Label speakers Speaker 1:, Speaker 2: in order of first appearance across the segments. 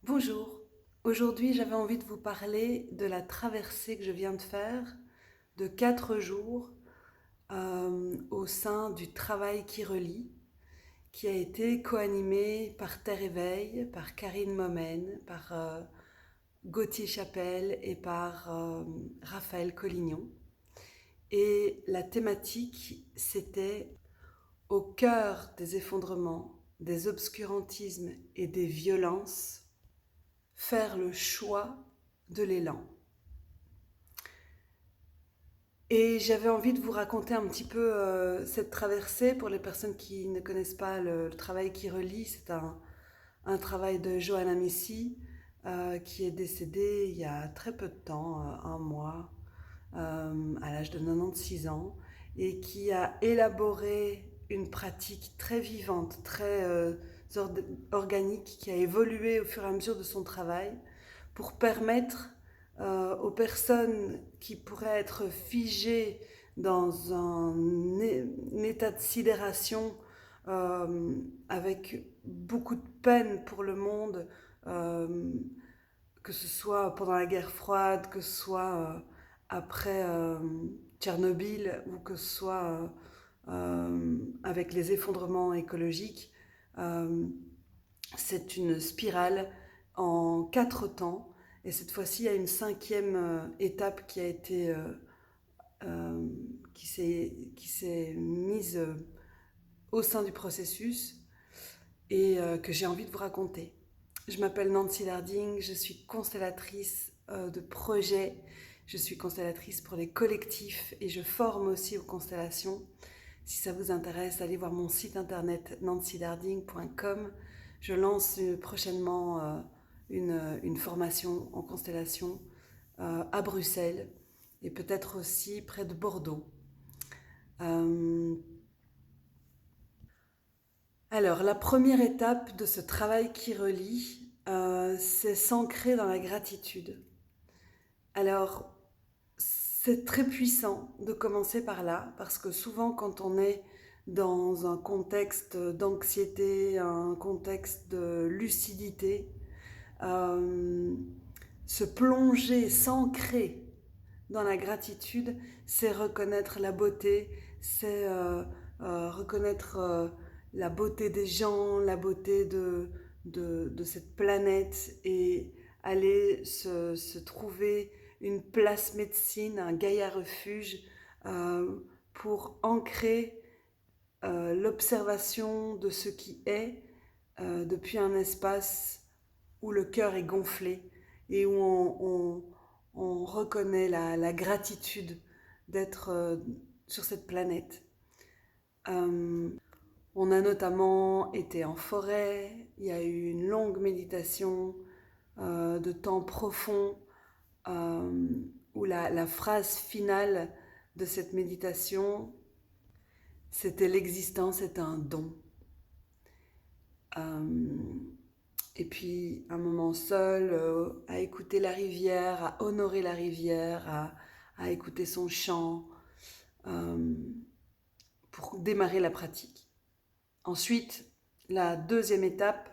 Speaker 1: Bonjour, aujourd'hui j'avais envie de vous parler de la traversée que je viens de faire de 4 jours au sein du travail qui relie, qui a été co-animé par Terre Éveil, par Karine Momen, par Gauthier Chapelle et par Raphaël Collignon. Et la thématique, c'était au cœur des effondrements, des obscurantismes et des violences, faire le choix de l'élan. Et j'avais envie de vous raconter un petit peu cette traversée pour les personnes qui ne connaissent pas le travail qui relie. C'est un travail de Johanna Messi qui est décédée il y a très peu de temps, un mois, à l'âge de 96 ans, et qui a élaboré une pratique très vivante, très organique, qui a évolué au fur et à mesure de son travail pour permettre aux personnes qui pourraient être figées dans un état de sidération avec beaucoup de peine pour le monde, que ce soit pendant la guerre froide, que ce soit après Tchernobyl ou que ce soit avec les effondrements écologiques. Euh, c'est une spirale en 4 temps. Et cette fois-ci, il y a une cinquième étape qui a été qui s'est mise au sein du processus et que j'ai envie de vous raconter. Je m'appelle Nancy Larding, je suis constellatrice de projets, je suis constellatrice pour les collectifs et je forme aussi aux constellations. Si ça vous intéresse, allez voir mon site internet nancylarding.com. Je lance prochainement une formation en constellation à Bruxelles et peut-être aussi près de Bordeaux. Euh, alors, la première étape de ce travail qui relie, c'est s'ancrer dans la gratitude. Alors, c'est très puissant de commencer par là, parce que souvent quand on est dans un contexte d'anxiété, un contexte de lucidité, euh, se plonger, s'ancrer dans la gratitude, c'est reconnaître la beauté, c'est reconnaître la beauté des gens, la beauté de cette planète et aller se trouver une place médecine, un Gaïa refuge pour ancrer l'observation de ce qui est depuis un espace où le cœur est gonflé et où on reconnaît la gratitude d'être sur cette planète. Euh, on a notamment été en forêt, il y a eu une longue méditation de temps profond euh, où la phrase finale de cette méditation, c'était l'existence est un don. Euh, et puis un moment seul, à écouter la rivière, à honorer la rivière, à écouter son chant, euh, pour démarrer la pratique. Ensuite, la deuxième étape,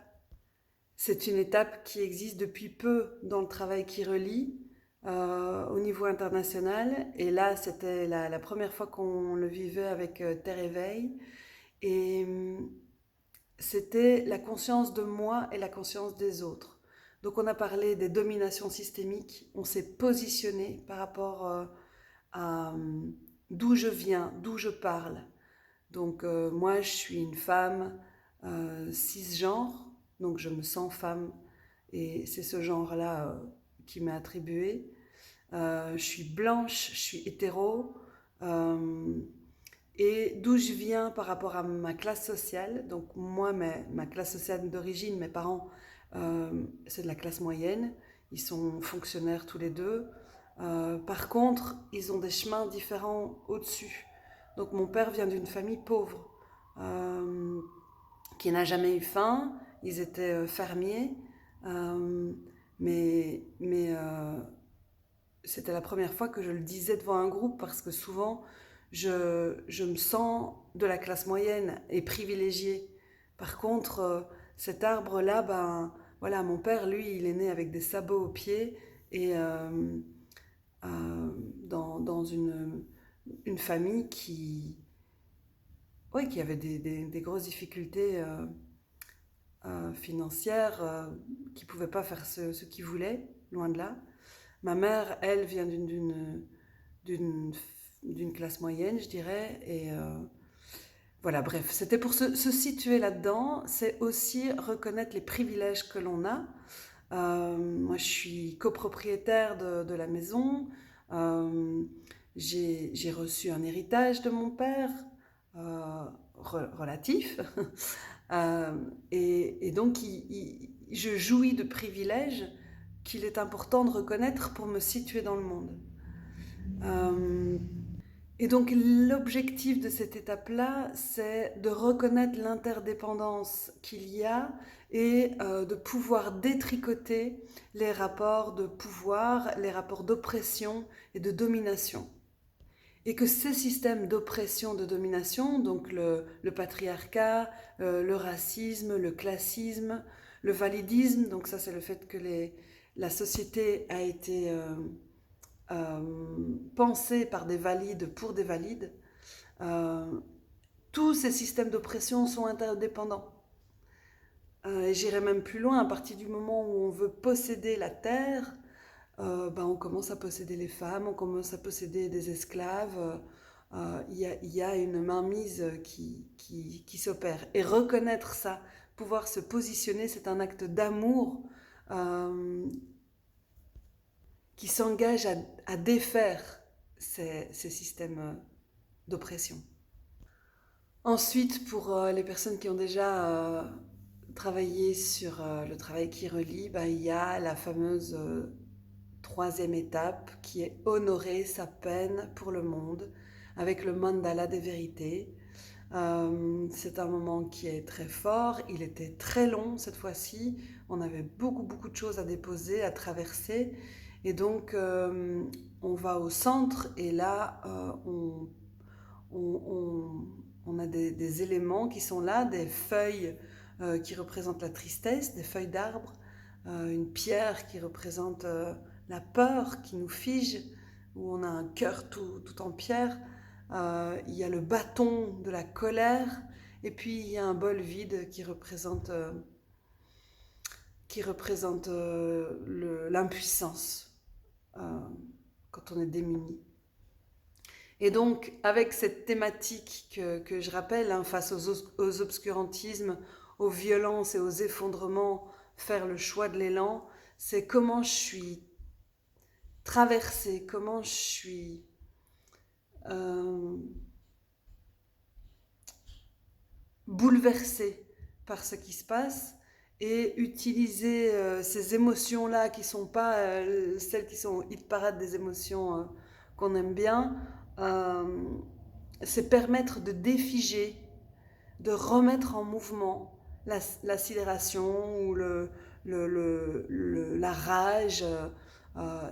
Speaker 1: c'est une étape qui existe depuis peu dans le travail qui relie au niveau international. Et là, c'était la première fois qu'on le vivait avec Terre Éveil. Et c'était la conscience de moi et la conscience des autres. Donc on a parlé des dominations systémiques, on s'est positionné par rapport à d'où je viens, d'où je parle. Donc moi je suis une femme cisgenre, donc je me sens femme et c'est ce genre-là qui m'est attribué. Je suis blanche, je suis hétéro. Euh, et d'où je viens par rapport à ma classe sociale. Donc moi, ma classe sociale d'origine, mes parents, c'est de la classe moyenne. Ils sont fonctionnaires tous les deux. Par contre, ils ont des chemins différents au-dessus. Donc mon père vient d'une famille pauvre, euh, qui n'a jamais eu faim. Ils étaient fermiers. Euh, mais c'était la première fois que je le disais devant un groupe parce que souvent je me sens de la classe moyenne et privilégiée. Par contre, cet arbre-là, ben, voilà, mon père, lui, il est né avec des sabots aux pieds et dans une famille qui avait des grosses difficultés financières, qui ne pouvaient pas faire ce qu'ils voulaient, loin de là. Ma mère, elle, vient d'une d'une classe moyenne, je dirais, et voilà, bref, c'était pour se situer là-dedans, c'est aussi reconnaître les privilèges que l'on a. Moi, je suis copropriétaire de la maison. Euh, j'ai reçu un héritage de mon père, euh, relatif. Euh, et donc, je jouis de privilèges qu'il est important de reconnaître pour me situer dans le monde. Euh, et donc l'objectif de cette étape-là, c'est de reconnaître l'interdépendance qu'il y a et de pouvoir détricoter les rapports de pouvoir, les rapports d'oppression et de domination. Et que ces systèmes d'oppression, de domination, donc le patriarcat, le racisme, le classisme, le validisme, donc ça c'est le fait que la société a été pensée par des valides pour des valides, euh, tous ces systèmes d'oppression sont interdépendants. Et j'irai même plus loin, à partir du moment où on veut posséder la terre, on commence à posséder les femmes, on commence à posséder des esclaves. Il y a une mainmise qui s'opère. Et reconnaître ça, pouvoir se positionner, c'est un acte d'amour euh, qui s'engage à défaire ces systèmes d'oppression. Ensuite, pour les personnes qui ont déjà travaillé sur le travail qui relie, il y a la fameuse troisième étape qui est honorer sa peine pour le monde avec le mandala des vérités. C'est un moment qui est très fort, il était très long cette fois-ci, on avait beaucoup de choses à déposer, à traverser, et donc on va au centre et là on, on a des éléments qui sont là, des feuilles qui représentent la tristesse, des feuilles d'arbre, une pierre qui représente la peur qui nous fige, où on a un cœur tout en pierre. Il y a le bâton de la colère, et puis il y a un bol vide qui représente l'impuissance quand on est démuni. Et donc, avec cette thématique que je rappelle, hein, face aux obscurantismes, aux violences et aux effondrements, faire le choix de l'élan, c'est comment je suis traversée, comment je suis euh, bouleversée par ce qui se passe et utiliser ces émotions-là qui ne sont pas celles qui sont hit parade des émotions qu'on aime bien, euh, c'est permettre de défiger, de remettre en mouvement la sidération ou la rage.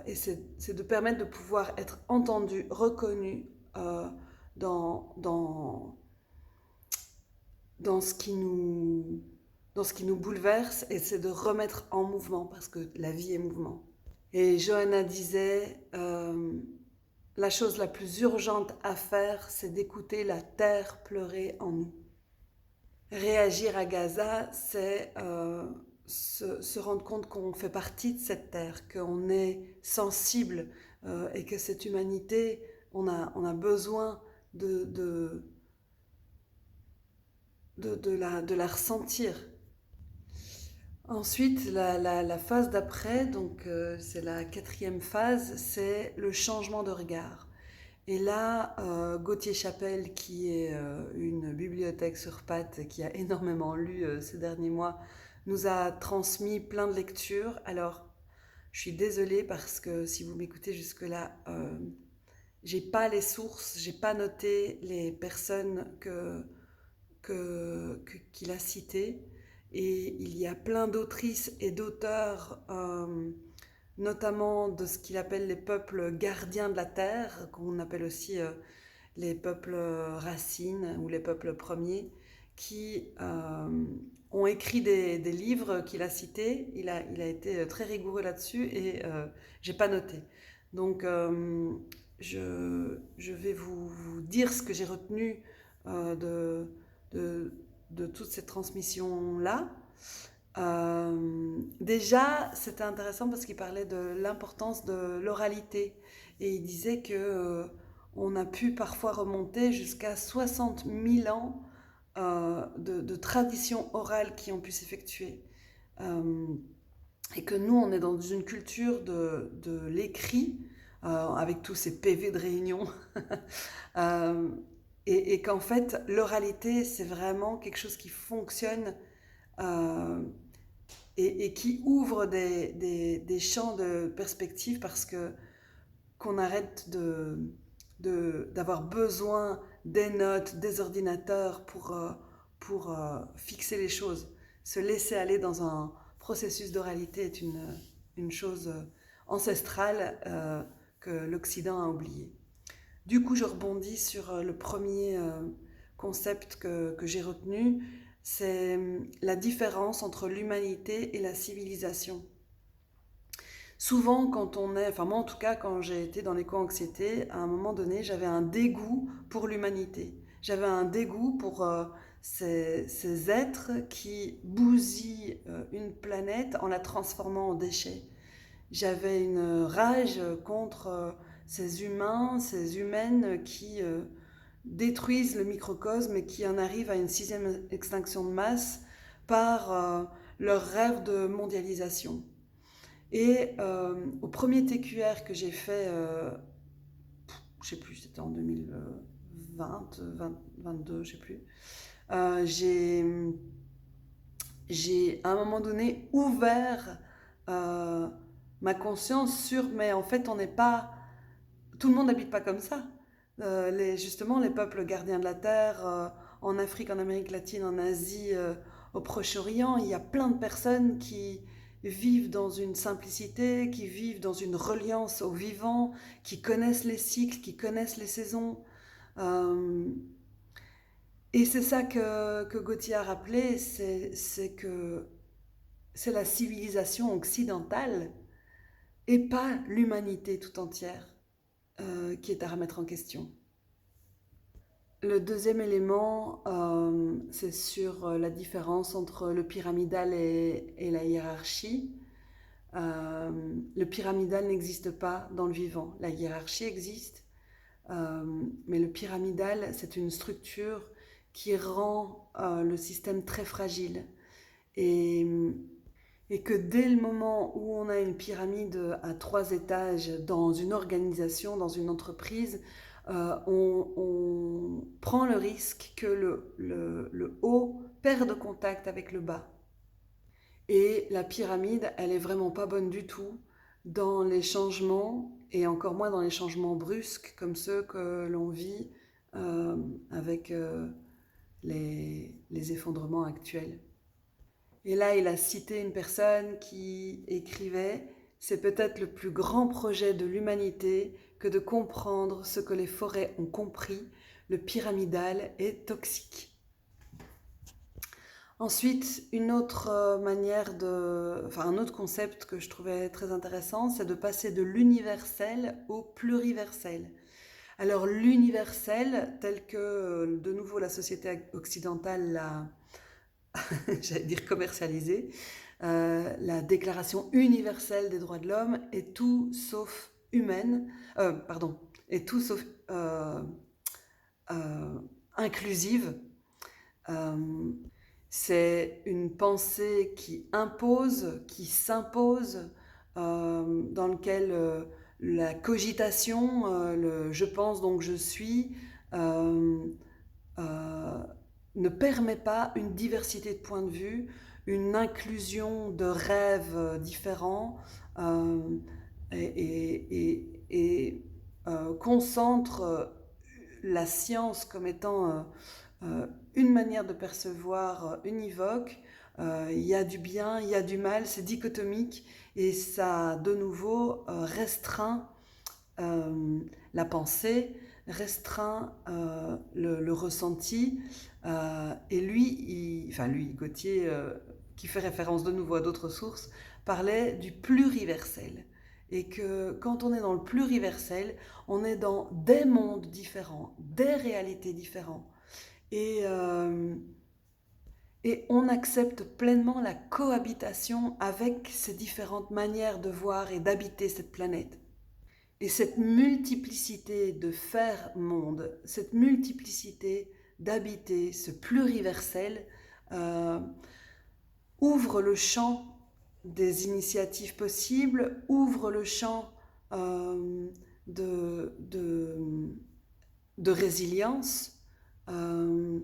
Speaker 1: Et c'est de permettre de pouvoir être entendu, reconnu dans, dans, dans, ce qui nous, dans ce qui nous bouleverse, et c'est de remettre en mouvement parce que la vie est mouvement. Et Johanna disait, la chose la plus urgente à faire, c'est d'écouter la terre pleurer en nous. Réagir à Gaza, c'est se rendre compte qu'on fait partie de cette terre, qu'on est sensible et que cette humanité, on a besoin de la ressentir. Ensuite, la phase d'après, donc c'est la quatrième phase, c'est le changement de regard. Et là, Gauthier Chapelle, qui est une bibliothèque sur pattes, qui a énormément lu ces derniers mois, nous a transmis plein de lectures. Alors, je suis désolée parce que si vous m'écoutez jusque-là, j'ai pas les sources, j'ai pas noté les personnes qu'il a citées. Et il y a plein d'autrices et d'auteurs notamment de ce qu'il appelle les peuples gardiens de la terre, qu'on appelle aussi les peuples racines ou les peuples premiers, qui ont écrit des livres qu'il a cités. Il a été très rigoureux là-dessus et j'ai pas noté. Donc, je vais vous dire ce que j'ai retenu de, de toute cette transmission-là. Déjà, c'était intéressant parce qu'il parlait de l'importance de l'oralité et il disait que on a pu parfois remonter jusqu'à 60 000 ans de traditions orales qui ont pu s'effectuer. Euh, et que nous, on est dans une culture de l'écrit, avec tous ces PV de réunion, euh, et qu'en fait, l'oralité, c'est vraiment quelque chose qui fonctionne euh, et qui ouvre des champs de perspective parce que qu'on arrête d'avoir besoin des notes, des ordinateurs pour fixer les choses. Se laisser aller dans un processus d'oralité est une chose ancestrale que l'Occident a oubliée. Du coup, je rebondis sur le premier concept que j'ai retenu, c'est la différence entre l'humanité et la civilisation. Souvent, quand on est, enfin moi en tout cas, quand j'ai été dans l'éco-anxiété, à un moment donné, j'avais un dégoût pour l'humanité. J'avais un dégoût pour ces êtres qui bousillent une planète en la transformant en déchets. J'avais une rage contre ces humains, ces humaines qui détruisent le microcosme et qui en arrivent à une sixième extinction de masse par leur rêve de mondialisation. Et au premier TQR que j'ai fait, je sais plus, c'était en 2020, 22, je sais plus, euh, j'ai, j'ai à un moment donné ouvert euh, ma conscience sur, mais en fait on n'est pas, tout le monde n'habite pas comme ça. Justement, les peuples gardiens de la terre, en Afrique, en Amérique latine, en Asie, au Proche-Orient, il y a plein de personnes qui vivent dans une simplicité, qui vivent dans une reliance au vivant, qui connaissent les cycles, qui connaissent les saisons. Euh, et c'est ça que Gauthier a rappelé, c'est que c'est la civilisation occidentale et pas l'humanité tout entière qui est à remettre en question. Le deuxième élément, c'est sur la différence entre le pyramidal et la hiérarchie. Le pyramidal n'existe pas dans le vivant. La hiérarchie existe, mais le pyramidal, c'est une structure qui rend le système très fragile. Et, et que dès le moment où on a une pyramide à 3 étages dans une organisation, dans une entreprise, on prend le risque que le haut perde contact avec le bas. Et la pyramide, elle est vraiment pas bonne du tout dans les changements, et encore moins dans les changements brusques comme ceux que l'on vit avec les effondrements actuels. Et là, il a cité une personne qui écrivait: c'est peut-être le plus grand projet de l'humanité que de comprendre ce que les forêts ont compris, le pyramidal est toxique. Ensuite, une autre manière un autre concept que je trouvais très intéressant, c'est de passer de l'universel au pluriversel. Alors l'universel, tel que de nouveau la société occidentale l'a, j'allais dire commercialisé, la Déclaration universelle des droits de l'homme est tout sauf humaine, est tout sauf euh, inclusive. Euh, c'est une pensée qui impose, qui s'impose, dans lequel la cogitation, le je pense donc je suis, euh, euh, ne permet pas une diversité de points de vue, une inclusion de rêves différents, euh, et concentre la science comme étant une manière de percevoir univoque. Il y a du bien, il y a du mal, c'est dichotomique et ça de nouveau restreint la pensée, restreint le ressenti. Et lui, Gauthier, qui fait référence de nouveau à d'autres sources, parlait du pluriversel. Et que quand on est dans le pluriversel, on est dans des mondes différents, des réalités différentes. Et on accepte pleinement la cohabitation avec ces différentes manières de voir et d'habiter cette planète. Et cette multiplicité de faire monde, cette multiplicité d'habiter, ce pluriversel, euh, ouvre le champ des initiatives possibles, ouvre le champ euh, de, de, de résilience, euh,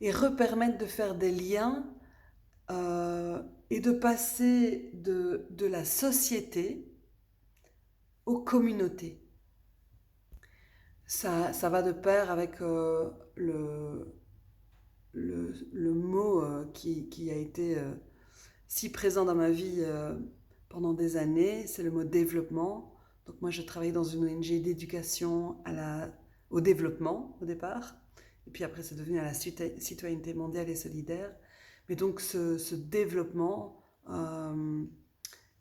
Speaker 1: et repermettre de faire des liens, et de passer de la société aux communautés. Ça va de pair avec le mot qui a été si présent dans ma vie pendant des années, c'est le mot développement. Donc moi je travaille dans une ONG d'éducation au développement au départ, et puis après c'est devenu à la citoyenneté mondiale et solidaire. Mais donc ce développement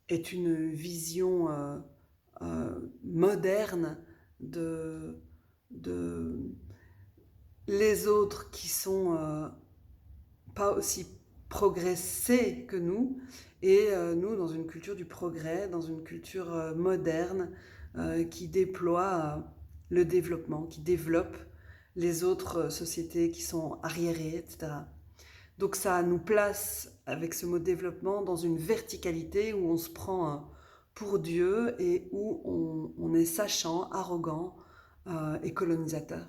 Speaker 1: est une vision moderne de les autres qui sont pas aussi progressés que nous, et nous dans une culture du progrès, dans une culture moderne qui déploie le développement, qui développe les autres sociétés qui sont arriérées, etc. Donc ça nous place, avec ce mot développement, dans une verticalité où on se prend pour Dieu et où on est sachant, arrogant et colonisateur.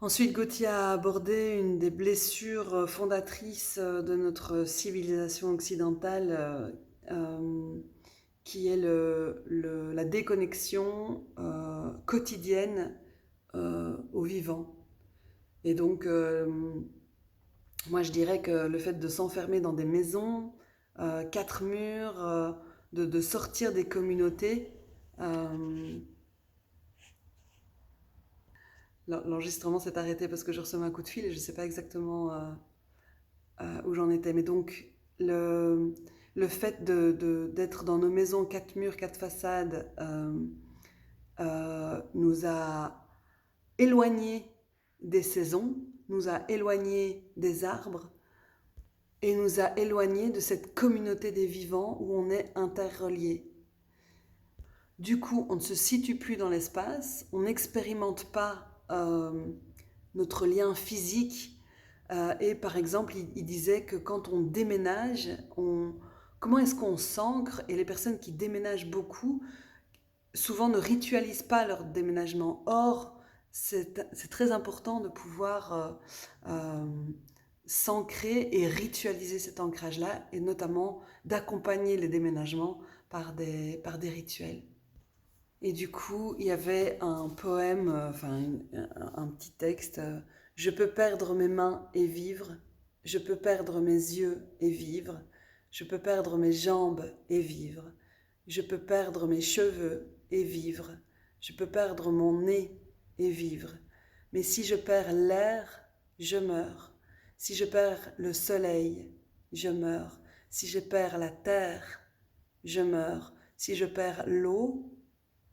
Speaker 1: Ensuite, Gauthier a abordé une des blessures fondatrices de notre civilisation occidentale, qui est la déconnexion quotidienne au vivant. Et donc, moi je dirais que le fait de s'enfermer dans des maisons, quatre murs, de sortir des communautés, l'enregistrement s'est arrêté parce que je recevais un coup de fil et je ne sais pas exactement où j'en étais. Mais donc, le fait d'être dans nos maisons, quatre murs, quatre façades, nous a éloignés des saisons, nous a éloignés des arbres et nous a éloignés de cette communauté des vivants où on est interreliés. Du coup, on ne se situe plus dans l'espace, on n'expérimente pas notre lien physique. Et par exemple, il disait que quand on déménage, comment est-ce qu'on s'ancre? Et les personnes qui déménagent beaucoup, souvent ne ritualisent pas leur déménagement. Or, c'est très important de pouvoir s'ancrer et ritualiser cet ancrage-là, et notamment d'accompagner les déménagements par des rituels. Et du coup, il y avait un poème, un petit texte. Je peux perdre mes mains et vivre. Je peux perdre mes yeux et vivre. Je peux perdre mes jambes et vivre. Je peux perdre mes cheveux et vivre. Je peux perdre mon nez et vivre. Mais si je perds l'air, je meurs. Si je perds le soleil, je meurs. Si je perds la terre, je meurs. Si je perds l'eau,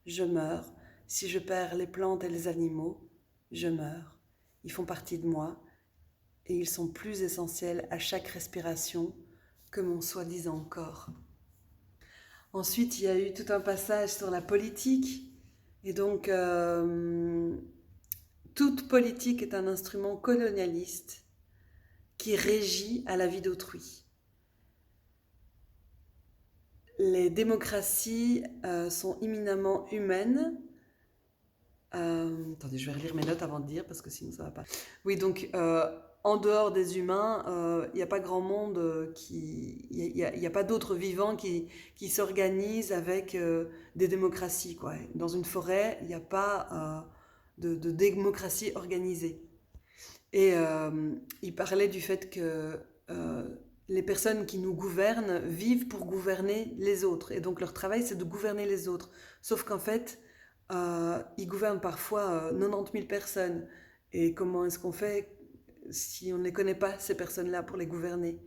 Speaker 1: je meurs. Si je perds les plantes et les animaux, je meurs. Ils font partie de moi et ils sont plus essentiels à chaque respiration que mon soi-disant corps. Ensuite, il y a eu tout un passage sur la politique. Et donc, toute politique est un instrument colonialiste qui régit à la vie d'autrui. Les démocraties sont éminemment humaines. Attendez, je vais relire mes notes avant de dire parce que sinon ça va pas. Oui, donc en dehors des humains, il n'y a pas grand monde il y a pas d'autres vivants qui s'organisent avec des démocraties, quoi. Dans une forêt, il n'y a pas de démocratie organisée. Et il parlait du fait que les personnes qui nous gouvernent vivent pour gouverner les autres. Et donc leur travail, c'est de gouverner les autres. Sauf qu'en fait, il gouverne parfois 90 000 personnes. Et comment est-ce qu'on fait si on ne les connaît pas, ces personnes-là, pour les gouverner?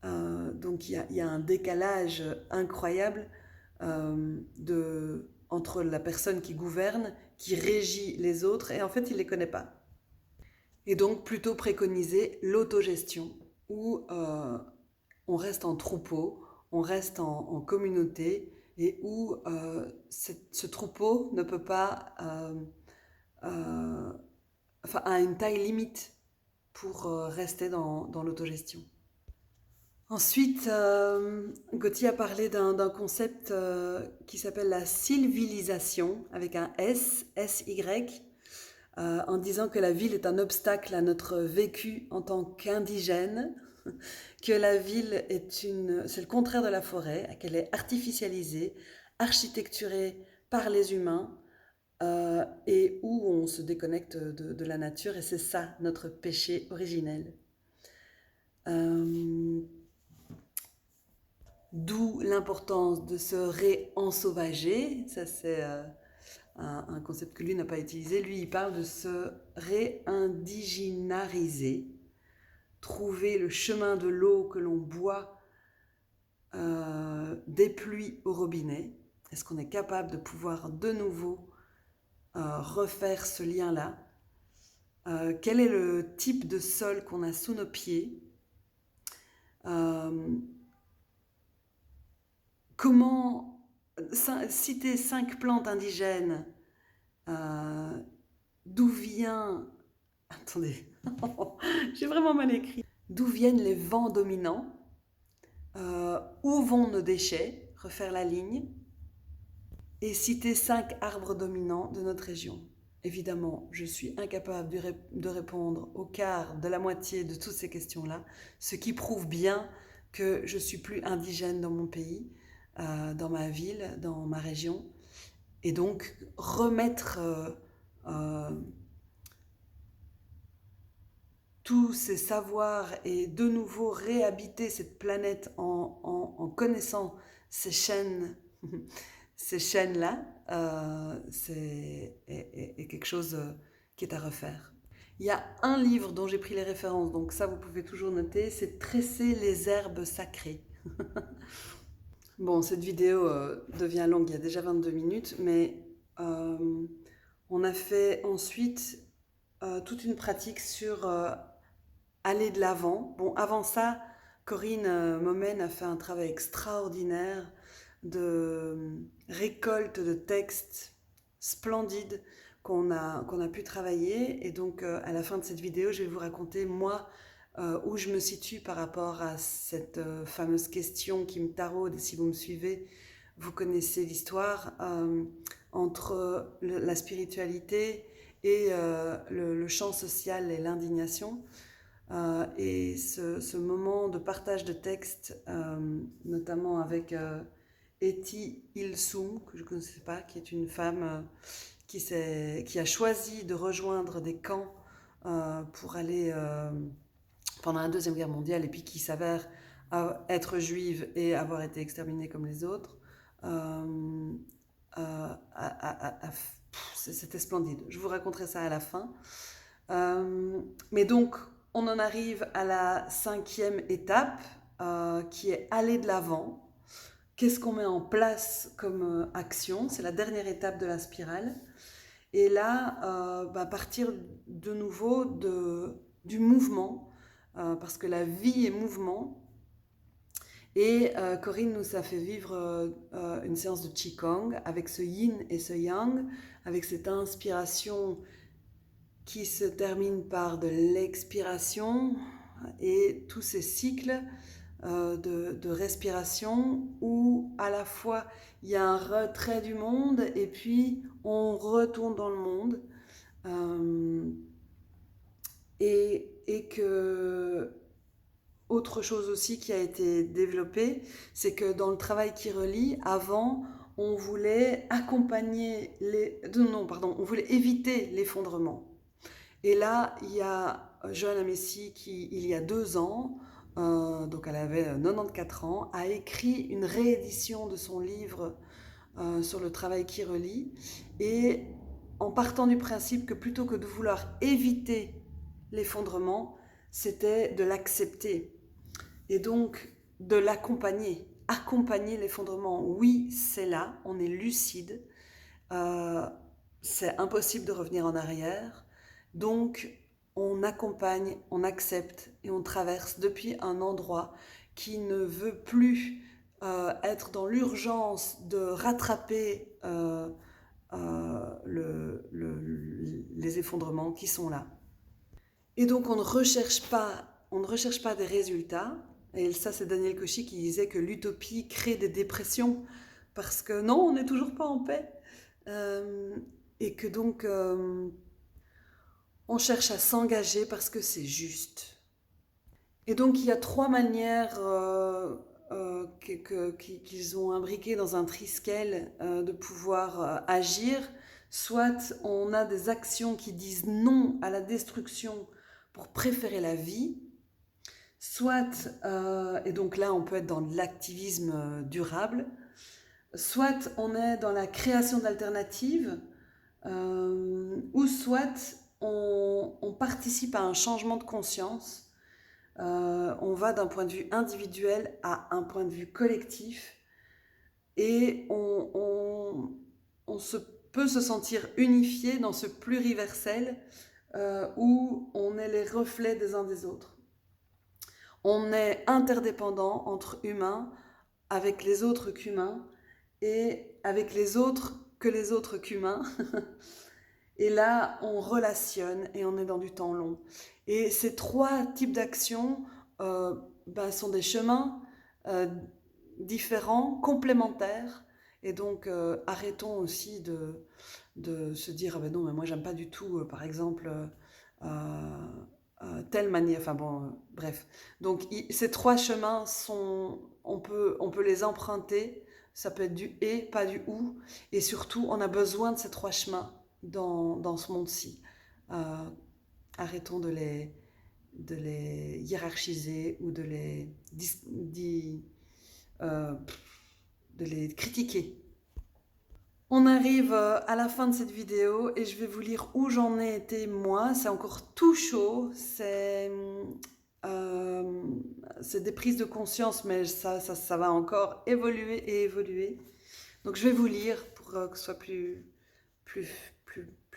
Speaker 1: Donc il y a un décalage incroyable entre la personne qui gouverne, qui régit les autres, et en fait, il ne les connaît pas. Et donc plutôt préconiser l'autogestion, où on reste en troupeau, on reste en communauté, et où ce troupeau ne peut pas, enfin, a une taille limite pour rester dans l'autogestion. Ensuite, Gauthier a parlé d'un concept qui s'appelle la sylvilisation, avec un S, S-Y, en disant que la ville est un obstacle à notre vécu en tant qu'indigène, que la ville c'est le contraire de la forêt, qu'elle est artificialisée, architecturée par les humains, et où on se déconnecte de la nature, et c'est ça notre péché originel. D'où l'importance de se réensauvager. Ça, c'est un concept que lui n'a pas utilisé. Lui, il parle de se réindigénariser, trouver le chemin de l'eau que l'on boit des pluies au robinet. Est-ce qu'on est capable de pouvoir de nouveau refaire ce lien-là? Quel est le type de sol qu'on a sous nos pieds? Comment citer 5 plantes indigènes? D'où vient... Attendez, j'ai vraiment mal écrit. D'où viennent les vents dominants? Où vont nos déchets? Refaire la ligne. Et citer 5 arbres dominants de notre région. Évidemment, je suis incapable de répondre au quart de la moitié de toutes ces questions-là, ce qui prouve bien que je suis plus indigène dans mon pays, dans ma ville, dans ma région. Et donc, remettre tous ces savoirs et de nouveau réhabiter cette planète en connaissant ces chaînes, ces chaînes-là, est quelque chose qui est à refaire. Il y a un livre dont j'ai pris les références, donc ça vous pouvez toujours noter, c'est Tresser les herbes sacrées. Bon, cette vidéo devient longue, il y a déjà 22 minutes, mais on a fait ensuite toute une pratique sur aller de l'avant. Bon, avant ça, Corinne Momen a fait un travail extraordinaire de récolte de textes splendides qu'on a pu travailler. Et donc, à la fin de cette vidéo, je vais vous raconter, moi, où je me situe par rapport à cette fameuse question qui me taraude. Et si vous me suivez, vous connaissez l'histoire entre la spiritualité et le champ social et l'indignation. Et ce moment de partage de textes, notamment avec Eti Ilsoum, que je ne connaissais pas, qui est une femme qui a choisi de rejoindre des camps pour aller pendant la Deuxième Guerre mondiale, et puis qui s'avère être juive et avoir été exterminée comme les autres. C'était splendide. Je vous raconterai ça à la fin. Mais donc, on en arrive à la 5e étape, qui est aller de l'avant. Qu'est-ce qu'on met en place comme action? C'est la dernière étape de la spirale. Et là, partir de nouveau du mouvement, parce que la vie est mouvement. Et Corinne nous a fait vivre une séance de Qigong avec ce yin et ce yang, avec cette inspiration qui se termine par de l'expiration et tous ces cycles de respiration où à la fois il y a un retrait du monde et puis on retourne dans le monde, et que autre chose aussi qui a été développée, c'est que dans le travail qui relie, avant on voulait on voulait éviter l'effondrement. Et là, il y a Johanna Messi qui, il y a 2 ans, donc elle avait 94 ans, a écrit une réédition de son livre sur le travail qui relie, et en partant du principe que plutôt que de vouloir éviter l'effondrement, c'était de l'accepter et donc de l'accompagner, accompagner l'effondrement. Oui, c'est là, on est lucide, euh, c'est impossible de revenir en arrière, donc on accompagne, on accepte et on traverse depuis un endroit qui ne veut plus être dans l'urgence de rattraper les effondrements qui sont là. Et donc on ne recherche pas des résultats. Et ça, c'est Daniel Cauchy qui disait que l'utopie crée des dépressions parce que non, on n'est toujours pas en paix. Euh, et que donc on cherche à s'engager parce que c'est juste. Et donc il y a trois manières qu'ils ont imbriquées dans un triskel de pouvoir agir. Soit on a des actions qui disent non à la destruction pour préférer la vie, soit, et donc là on peut être dans l'activisme durable, soit on est dans la création d'alternatives, ou soit on participe à un changement de conscience. On va d'un point de vue individuel à un point de vue collectif et peut se sentir unifié dans ce pluriversel où on est les reflets des uns des autres. On est interdépendants entre humains avec les autres qu'humains et avec les autres que les autres qu'humains. Et là, on relationne et on est dans du temps long. Et ces trois types d'actions sont des chemins différents, complémentaires. Et donc, arrêtons aussi de se dire, ah ben non, mais moi, j'aime pas du tout, par exemple, telle manière. Enfin bon, bref. Donc, ces trois chemins on peut les emprunter. Ça peut être du et, pas du ou. Et surtout, on a besoin de ces trois chemins dans ce monde-ci. Arrêtons de les hiérarchiser ou de les critiquer. On arrive à la fin de cette vidéo et je vais vous lire où j'en ai été moi. C'est encore tout chaud. C'est des prises de conscience, mais ça va encore évoluer et évoluer. Donc je vais vous lire pour que ce soit plus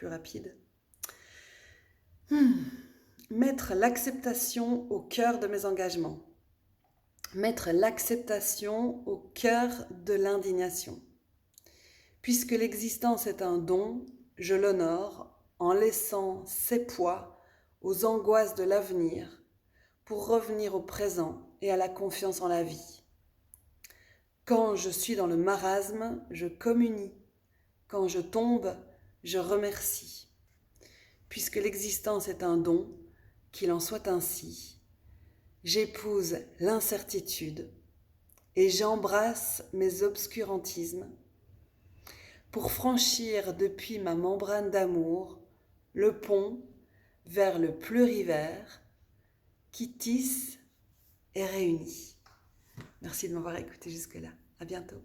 Speaker 1: rapide. Mettre l'acceptation au cœur de mes engagements. Mettre l'acceptation au cœur de l'indignation. Puisque l'existence est un don, je l'honore en laissant ses poids aux angoisses de l'avenir pour revenir au présent et à la confiance en la vie. Quand je suis dans le marasme, je communie. Quand je tombe, je remercie. Puisque l'existence est un don, qu'il en soit ainsi. J'épouse l'incertitude et j'embrasse mes obscurantismes pour franchir depuis ma membrane d'amour le pont vers le plurivers qui tisse et réunit. Merci de m'avoir écouté jusque-là. À bientôt.